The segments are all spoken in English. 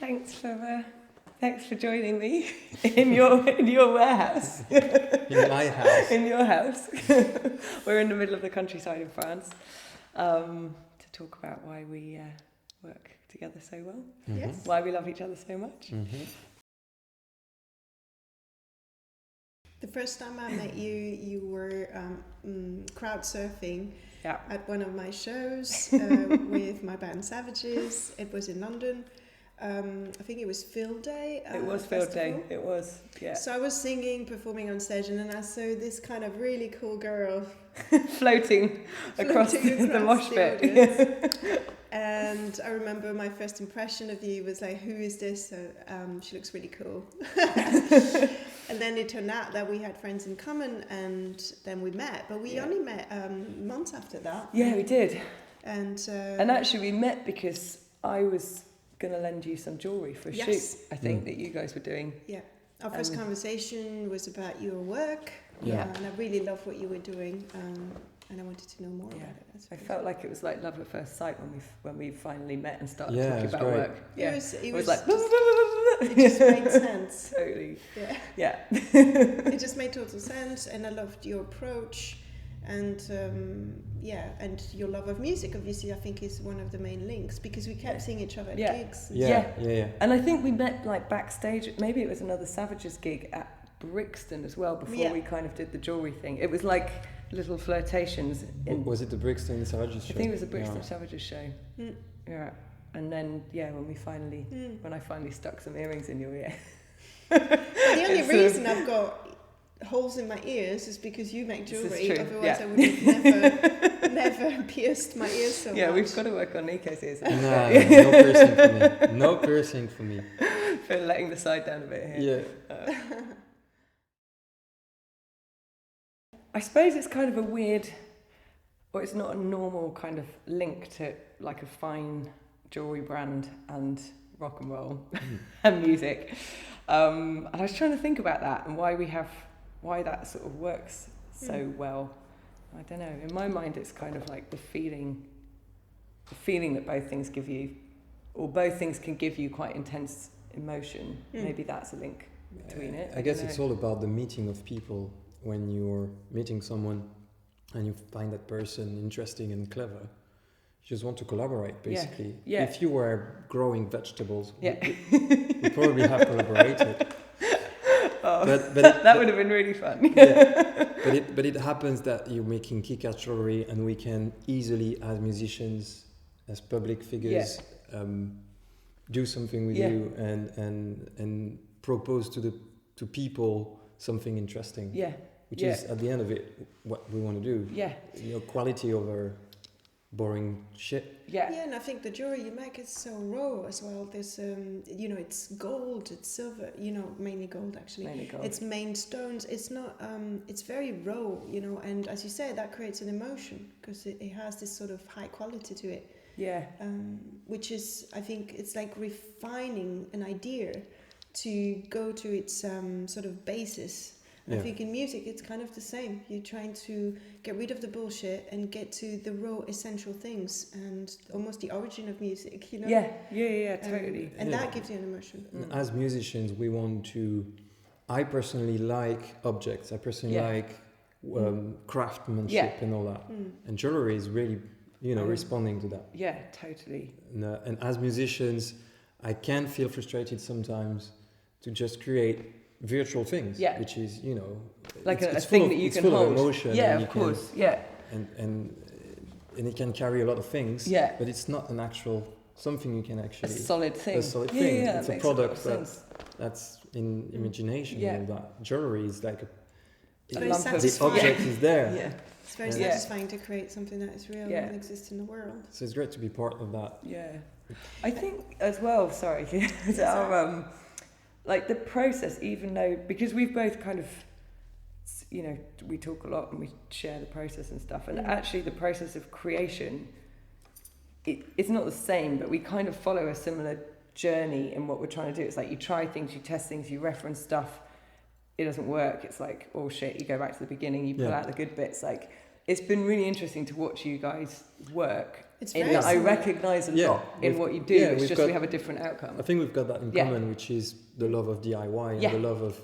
Thanks for joining me in your warehouse. In my house. In your house. We're in the middle of the countryside in France to talk about why we work together so well. Mm-hmm. Yes. Why we love each other so much. Mm-hmm. The first time I met you, you were crowd surfing at one of my shows with my band Savages. It was in London. I think it was Field Day. It was Field Day. It was, yeah. So I was singing, performing on stage, and then I saw this kind of really cool girl floating across the mosh pit. And I remember my first impression of you was like, who is this? So, she looks really cool. And then it turned out that we had friends in common, and then we met. But we only met months after that. Yeah, we did. And actually we met because I was going to lend you some jewellery for a shoot, I think, that you guys were doing. Yeah. Our first conversation was about your work. Yeah. And I really loved what you were doing. And I wanted to know more about it. I felt like it was like love at first sight when we finally met and started Yeah, talking it was about great. work. Yeah, it was like it just made sense. Totally. Yeah. It just made total sense, and I loved your approach, and and your love of music. Obviously, I think is one of the main links because we kept seeing each other at gigs. Yeah. And I think we met like backstage. Maybe it was another Savages gig at Brixton as well before we kind of did the jewellery thing. It was like little flirtations. Was it the Brixton Savages show? I think it was the Brixton Savages show. Mm. Yeah. And then, when I finally stuck some earrings in your ear. The only reason I've got holes in my ears is because you make jewellery. Otherwise, I would have never pierced my ears so much. Yeah, we've got to work on Nico's ears. No piercing for me. No piercing for me. For letting the side down a bit here. Yeah. I suppose it's kind of a weird, or it's not a normal kind of link to like a fine jewellery brand and rock and roll and music. And I was trying to think about that and why that sort of works so well. I don't know. In my mind, it's kind of like the feeling that both things give you, or both things can give you quite intense emotion. Maybe that's a link between it. I guess it's all about the meeting of people. When you're meeting someone and you find that person interesting and clever, you just want to collaborate, basically. Yeah. If you were growing vegetables, we probably have collaborated. But that would have been really fun. But it happens that you're making kick-ass jewelry, and we can easily, as musicians, as public figures, do something with you and propose to people something interesting. Yeah. Which is at the end of it what we want to do. Yeah. Quality over boring shit. Yeah, and I think the jewelry you make is so raw as well. There's it's gold, it's silver, mainly gold actually. Mainly gold. It's main stones. It's not it's very raw, and as you say, that creates an emotion because it has this sort of high quality to it. Yeah. Which is, I think it's like refining an idea to go to its sort of basis. I think in music it's kind of the same. You're trying to get rid of the bullshit and get to the raw essential things and almost the origin of music, Yeah, totally. And that gives you an emotion. As musicians, we want to... I personally like objects. I personally like craftsmanship and all that. And jewelry is really, responding to that. Yeah, totally. And as musicians, I can feel frustrated sometimes to just create virtual things, which is, like it's a thing that you it's can full hold. of emotion. Yeah, of course. And it can carry a lot of things. Yeah. But it's not an actual something you can actually. A solid thing. Yeah, it's a product that's in imagination and all that. Jewelry is like the object is there. Yeah. It's very satisfying to create something that is real and exists in the world. So it's great to be part of that. Yeah. I think as well, like the process, even though, because we've both kind of, we talk a lot and we share the process and stuff, and actually the process of creation, it's not the same, but we kind of follow a similar journey in what we're trying to do. It's like you try things, you test things, you reference stuff, it doesn't work, it's like, oh shit, you go back to the beginning, you pull out the good bits, like, it's been really interesting to watch you guys work. It's in very that I similar. recognise a lot in what you do. It's just we have a different outcome. I think we've got that in common, which is the love of DIY and the love of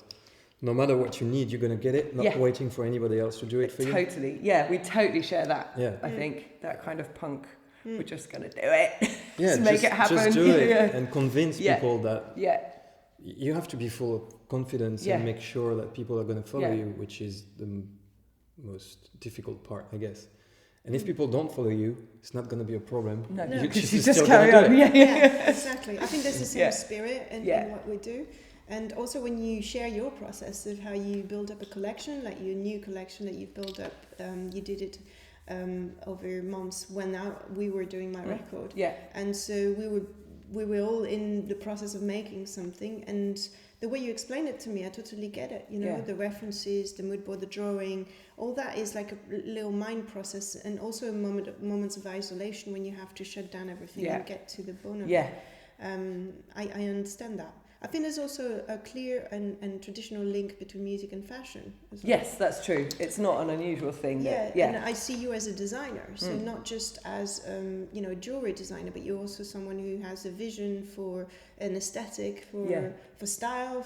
no matter what you need, you're going to get it, not waiting for anybody else to do it for you. Totally. Yeah, we totally share that. Yeah. I think that kind of punk, we're just going to do it. Yeah, just make it happen. Just do it and convince people that you have to be full of confidence and make sure that people are going to follow you, which is the most difficult part, I guess. And if people don't follow you, it's not going to be a problem. No, you just carry on. Yeah, exactly. I think there's the same spirit in what we do. And also when you share your process of how you build up a collection, like your new collection that you've built up, you did it over months when we were doing my record. Yeah. And so we were all in the process of making something, and the way you explain it to me, I totally get it. You know, the references, the mood board, the drawing, all that is like a little mind process, and also moments of isolation when you have to shut down everything and get to the bone of it. I understand that. I think there's also a clear and traditional link between music and fashion as well. Yes, that's true. It's not an unusual thing. And I see you as a designer, so not just as a jewelry designer, but you're also someone who has a vision for an aesthetic, for style,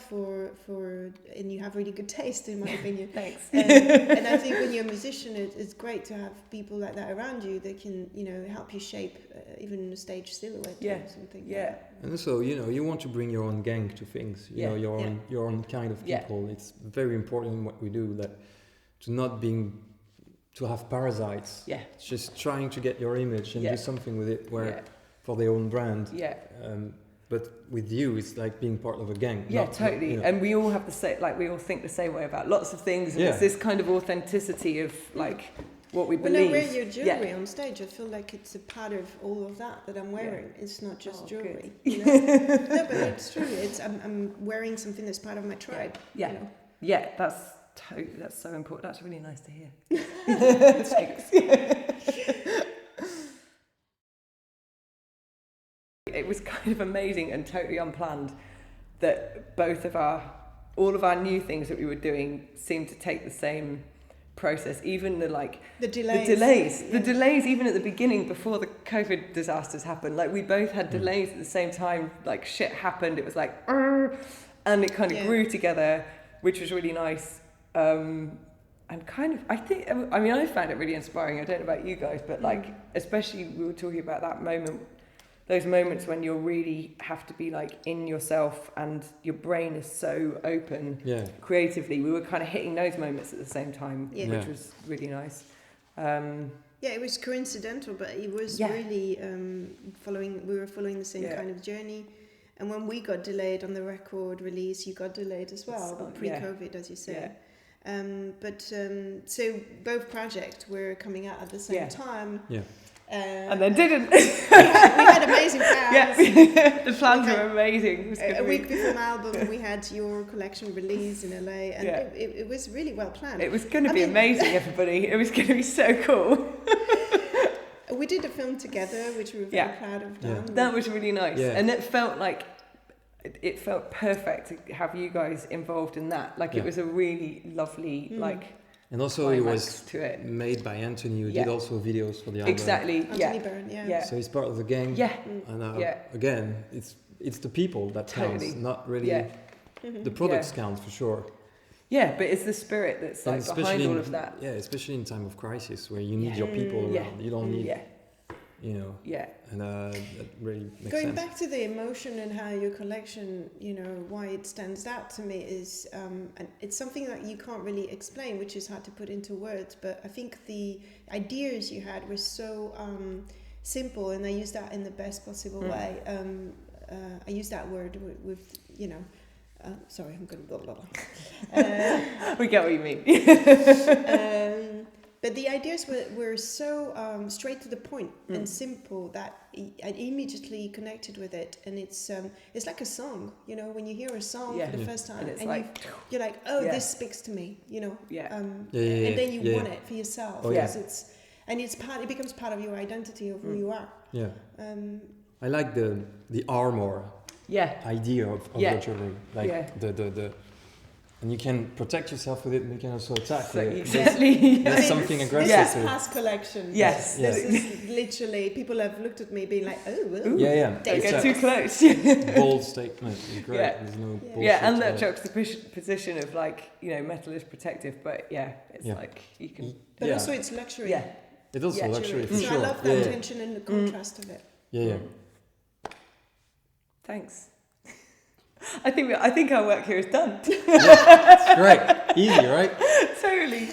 and you have really good taste, in my opinion. Thanks. And I think when you're a musician, it's great to have people like that around you that can help you shape even a stage silhouette or something. Yeah. And also, you want to bring your own gang to things. Your own kind of people. It's very important in what we do that to have parasites. Yeah. It's just trying to get your image and do something with it for their own brand. Yeah. But with you, it's like being part of a gang. Yeah, totally. And we all have the same, we all think the same way about lots of things. And it's this kind of authenticity of what we believe. When I wear your jewelry on stage, I feel like it's a part of all of that I'm wearing. It's not just jewelry. No, but it's true. I'm wearing something that's part of my tribe. Yeah. Yeah, that's so important. That's really nice to hear. Thanks. It was kind of amazing and totally unplanned that all of our new things that we were doing seemed to take the same process, even the delays even at the beginning before the COVID disasters happened. We both had delays at the same time, shit happened, it was and it kind of grew together, which was really nice. And kind of, I found it really inspiring. I don't know about you guys, but especially we were talking about that moment, those moments when you really have to be in yourself and your brain is so open creatively. We were kind of hitting those moments at the same time, which was really nice. It was coincidental, but it was really we were following the same kind of journey. And when we got delayed on the record release, you got delayed as well, but pre-COVID, as you say. So both projects were coming out at the same time. Yeah. And then didn't. we had amazing plans. Yeah, the plans were amazing. A week before my album, we had your collection released in LA, and it was really well planned. It was going to be amazing, everybody. It was going to be so cool. We did a film together, which we were very proud of. That was really nice, and it felt perfect to have you guys involved in that. It was a really lovely And also it was made by Anthony, who did also videos for the album. Exactly, Anthony Byrne, So he's part of the gang. Yeah. And again, it's the people that counts, not really the products count for sure. Yeah, but it's the spirit that's behind all of that. Yeah, especially in time of crisis where you need your people around. You don't need and that really makes Going sense. back to the emotion and how your collection, why it stands out to me is, and it's something that you can't really explain, which is hard to put into words, but I think the ideas you had were so simple, and I use that in the best possible way. I use that word with sorry, I'm going to blah, blah, blah. We get what you mean. But the ideas were so straight to the point and simple that I immediately connected with it. And it's like a song, when you hear a song for the first time, and you're like, oh, this speaks to me, and then you want it for yourself. It becomes part of your identity of who you are. Yeah. I like the armor idea of the jewelry, And you can protect yourself with it, and you can also attack So with it. exactly. There's something aggressive This to is it. past collection. Yes. Yeah. This is literally, people have looked at me being like, oh, well. Yeah. Don't It's get a too close. bold statement. It's great. Yeah. There's no Yeah. bullshit Yeah, and to that it. juxtaposition of like, you know, metal is protective, but it's Yeah. like you can. But Yeah. also it's luxury. Yeah. It's also Yeah. luxury for So sure. I love that yeah. tension and the contrast of it. Yeah. Thanks. I think our work here is done. It's great. Easy, right? Totally.